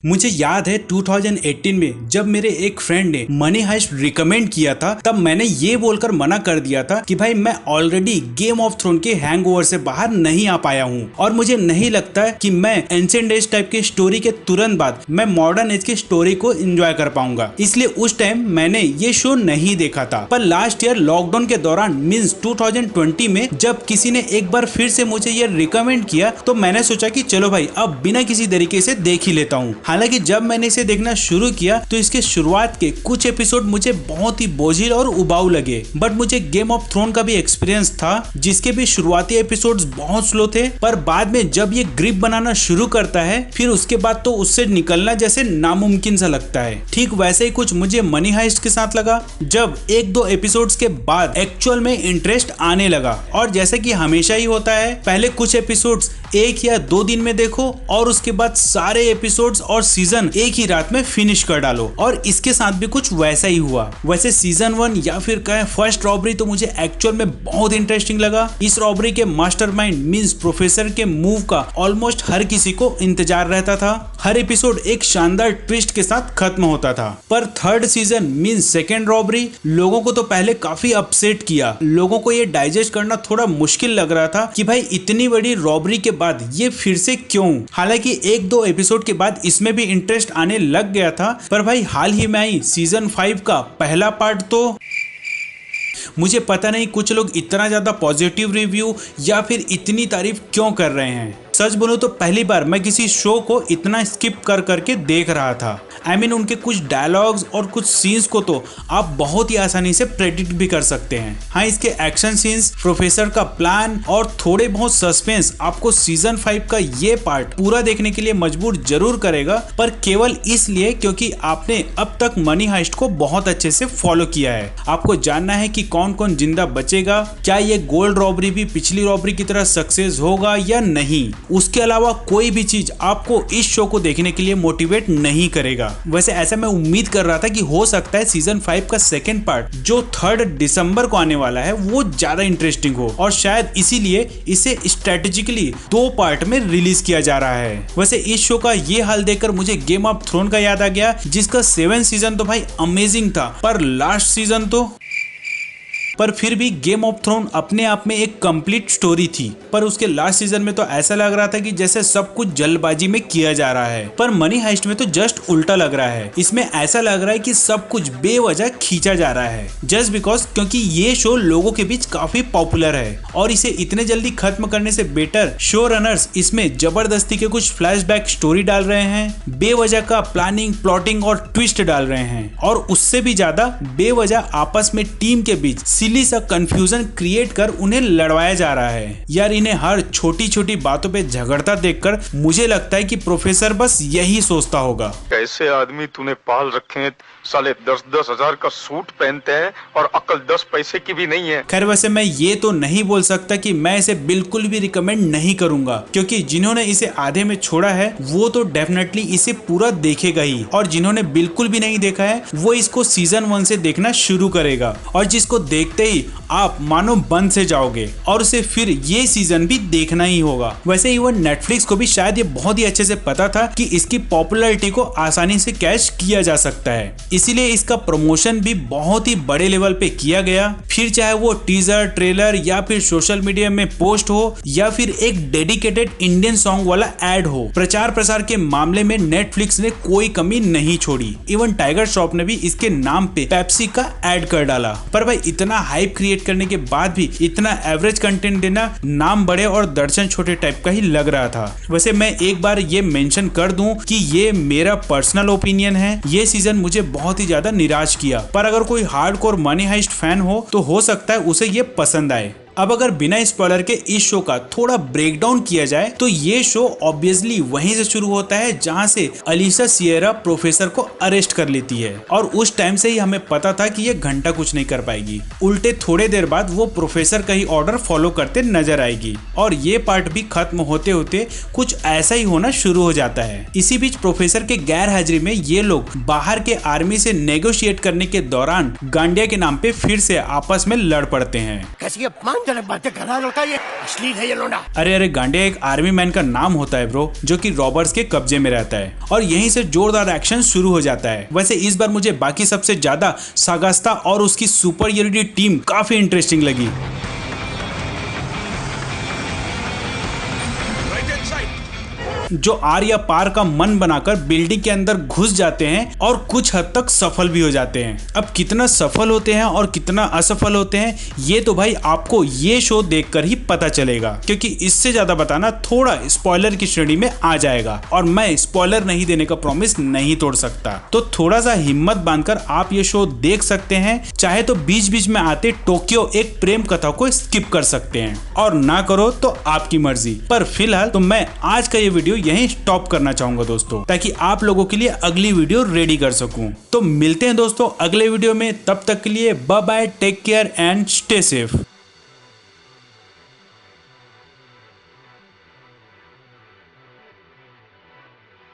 मुझे याद है 2018 में जब मेरे एक फ्रेंड ने मनी हाइस्ट रिकमेंड किया था, तब मैंने ये बोलकर मना कर दिया था कि भाई मैं ऑलरेडी गेम ऑफ थ्रोन के हैंगओवर से बाहर नहीं आ पाया हूँ और मुझे नहीं लगता कि मैं एंशिएंट एज टाइप की स्टोरी के तुरंत बाद मैं मॉडर्न एज की स्टोरी को एंजॉय कर पाऊंगा। इसलिए उस टाइम मैंने ये शो नहीं देखा था। पर लास्ट ईयर लॉकडाउन के दौरान मींस 2020 में जब किसी ने एक बार फिर से मुझे ये रिकमेंड किया तो मैंने सोचा कि चलो भाई अब बिना किसी तरीके से देख ही लेता हूँ। हालांकि जब मैंने इसे देखना शुरू किया तो इसके शुरुआत के कुछ एपिसोड मुझे बहुत ही बोझिल और उबाऊ लगे, बट मुझे गेम ऑफ थ्रोन का भी एक्सपीरियंस था जिसके भी शुरुआती एपिसोड्स बहुत स्लो थे, पर बाद में जब ये ग्रिप बनाना शुरू करता है फिर उसके बाद तो उससे निकलना जैसे नामुमकिन सा लगता है। ठीक वैसे ही कुछ मुझे मनी हाइस्ट के साथ लगा, जब एक दो एपिसोड्स के बाद एक्चुअल में इंटरेस्ट आने लगा। और जैसे कि हमेशा ही होता है, पहले कुछ एपिसोड्स एक या दो दिन में देखो और उसके बाद सारे एपिसोड्स और सीजन एक ही रात में फिनिश कर डालो, और इसके साथ भी कुछ वैसा ही हुआ। वैसे सीजन 1 या फिर कहें फर्स्ट रॉबरी तो मुझे एक्चुअल में बहुत इंटरेस्टिंग लगा। इस रॉबरी के मास्टरमाइंड मींस प्रोफेसर के मूव का ऑलमोस्ट हर किसी को इंतजार रहता था। हर एपिसोड एक शानदार ट्विस्ट के साथ खत्म होता था। पर third season means second robbery लोगों को तो पहले काफी अपसेट किया। लोगों को ये डाइजेस्ट करना थोड़ा मुश्किल लग रहा था कि भाई इतनी बड़ी रॉबरी के बाद ये फिर से क्यों। हालांकि एक दो एपिसोड के बाद इसमें भी इंटरेस्ट आने लग गया था, पर भाई हाल ही में आई सीजन 5 का पहला पार्ट तो मुझे पता नहीं कुछ लोग इतना ज्यादा पॉजिटिव रिव्यू या फिर इतनी तारीफ क्यों कर रहे हैं। सच बोलो तो पहली बार मैं किसी शो को इतना स्किप कर करके देख रहा था। उनके कुछ डायलॉग्स और कुछ सीन्स को तो आप बहुत ही आसानी से प्रेडिक्ट भी कर सकते हैं। हाँ, इसके एक्शन सीन्स, प्रोफेसर का प्लान और थोड़े बहुत सस्पेंस आपको सीजन 5 का ये पार्ट पूरा देखने के लिए मजबूर जरूर करेगा, पर केवल इसलिए क्योंकि आपने अब तक मनी हाइस्ट को बहुत अच्छे से फॉलो किया है। आपको जानना है कि कौन कौन जिंदा बचेगा, क्या ये गोल्ड रॉबरी भी पिछली रॉबरी की तरह सक्सेस होगा या नहीं। उसके अलावा कोई भी चीज आपको इस शो को देखने के लिए मोटिवेट नहीं करेगा। वैसे ऐसा मैं उम्मीद कर रहा था कि हो सकता है सीजन 5 का सेकेंड पार्ट जो 3 दिसंबर को आने वाला है वो ज्यादा इंटरेस्टिंग हो, और शायद इसीलिए इसे स्ट्रेटेजिकली 2 पार्ट में रिलीज किया जा रहा है। वैसे इस शो का ये हाल देखकर मुझे गेम ऑफ थ्रोन का याद आ गया, जिसका 7 सीजन तो भाई अमेजिंग था, पर लास्ट सीजन तो पर फिर भी गेम ऑफ थ्रोन अपने आप में एक कंप्लीट स्टोरी थी। पर उसके लास्ट सीजन में तो ऐसा लग रहा था कि जैसे सब कुछ जल्दबाजी में किया जा रहा है। पर मनी हाइस्ट में तो जस्ट उल्टा लग रहा है। इसमें ऐसा लग रहा है कि सब कुछ बेवजह खींचा जा रहा है जस्ट बिकॉज क्योंकि ये शो लोगों के बीच काफी पॉपुलर है, और इसे इतने जल्दी खत्म करने से बेटर शो रनर्स इसमें जबरदस्ती के कुछ फ्लैशबैक स्टोरी डाल रहे हैं, बेवजह का प्लानिंग, प्लॉटिंग और ट्विस्ट डाल रहे हैं, और उससे भी ज्यादा बेवजह आपस में टीम के बीच सिली सा कंफ्यूजन क्रिएट कर उन्हें लड़वाया जा रहा है। यार इन्हें हर छोटी छोटी बातों पे झगड़ता देखकर मुझे लगता है कि प्रोफेसर बस यही सोचता होगा, कैसे आदमी तूने पाल रखे हैं, साले 10-10 हजार का सूट पहनते हैं और अकल 10 पैसे की भी नहीं है। खैर वैसे मैं ये तो नहीं बोल सकता कि मैं इसे बिल्कुल भी रिकमेंड नहीं करूंगा, क्योंकि जिन्होंने इसे आधे में छोड़ा है वो तो डेफिनेटली इसे पूरा देखेगा ही, और जिन्होंने बिल्कुल भी नहीं देखा है वो इसको सीजन 1 से देखना शुरू करेगा, और जिसको देखते ही आप मानो बंद से जाओगे और उसे फिर ये सीजन भी देखना ही होगा। वैसे इवन नेटफ्लिक्स को भी शायद ये बहुत ही अच्छे से पता था कि इसकी पॉपुलैरिटी को आसानी से कैच किया जा सकता है, इसीलिए इसका प्रमोशन भी बहुत ही बड़े लेवल पे किया गया। फिर चाहे वो टीजर, ट्रेलर या फिर सोशल मीडिया में पोस्ट हो या फिर एक डेडिकेटेड इंडियन सॉन्ग वाला एड हो, प्रचार प्रसार के मामले में नेटफ्लिक्स ने कोई कमी नहीं छोड़ी। इवन टाइगर श्रॉफ ने भी इसके नाम पे पेप्सी का एड कर डाला। पर भाई इतना हाइप क्रिएट करने के बाद भी इतना एवरेज कंटेंट देना नाम बड़े और दर्शन छोटे टाइप का ही लग रहा था। वैसे मैं एक बार ये मेंशन कर दूं कि ये मेरा पर्सनल ओपिनियन है, ये सीजन मुझे बहुत ही ज्यादा निराश किया, पर अगर कोई हार्डकोर मनी हाइस्ट फैन हो तो हो सकता है उसे ये पसंद आए। अब अगर बिना स्पॉइलर के इस शो का थोड़ा ब्रेकडाउन किया जाए तो ये शो ऑब्वियसली वहीं से शुरू होता है जहां से अलीशा सियरा प्रोफेसर को अरेस्ट कर लेती है, और उस टाइम से ही हमें पता था कि ये घंटा कुछ नहीं कर पाएगी। उल्टे थोड़े देर बाद वो प्रोफेसर का ही ऑर्डर फॉलो करते नजर आएगी, और ये पार्ट भी खत्म होते होते कुछ ऐसा ही होना शुरू हो जाता है। इसी बीच प्रोफेसर के गैर हाजिरी में ये लोग बाहर के आर्मी से नेगोशिएट करने के दौरान गांडिया के नाम पे फिर से आपस में लड़ पड़ते हैं। तेरे बातें करा लौटा, ये अश्लील है ये लोंडा। अरे गांडिया, एक आर्मी मैन का नाम होता है ब्रो, जो कि रॉबर्स के कब्जे में रहता है और यहीं से जोरदार एक्शन शुरू हो जाता है। वैसे इस बार मुझे बाकी सबसे ज्यादा सागास्ता और उसकी सुपरियरिटी टीम काफी इंटरेस्टिंग लगी। जो आर या पार का मन बनाकर बिल्डिंग के अंदर घुस जाते हैं और कुछ हद तक सफल भी हो जाते हैं। अब कितना सफल होते हैं और कितना असफल होते हैं ये तो भाई आपको ये शो देखकर ही पता चलेगा, क्योंकि इससे ज्यादा बताना थोड़ा स्पॉइलर की श्रेणी में आ जाएगा और मैं स्पॉइलर नहीं देने का प्रॉमिस नहीं तोड़ सकता। तो थोड़ा सा हिम्मत बांधकर आप ये शो देख सकते हैं, चाहे तो बीच बीच में आते टोक्यो एक प्रेम कथा को स्किप कर सकते हैं और ना करो तो आपकी मर्जी। पर फिलहाल तो मैं आज का ये वीडियो यहीं स्टॉप करना चाहूंगा दोस्तों, ताकि आप लोगों के लिए अगली वीडियो रेडी कर सकूं। तो मिलते हैं दोस्तों अगले वीडियो में, तब तक के लिए bye bye, take care and stay safe.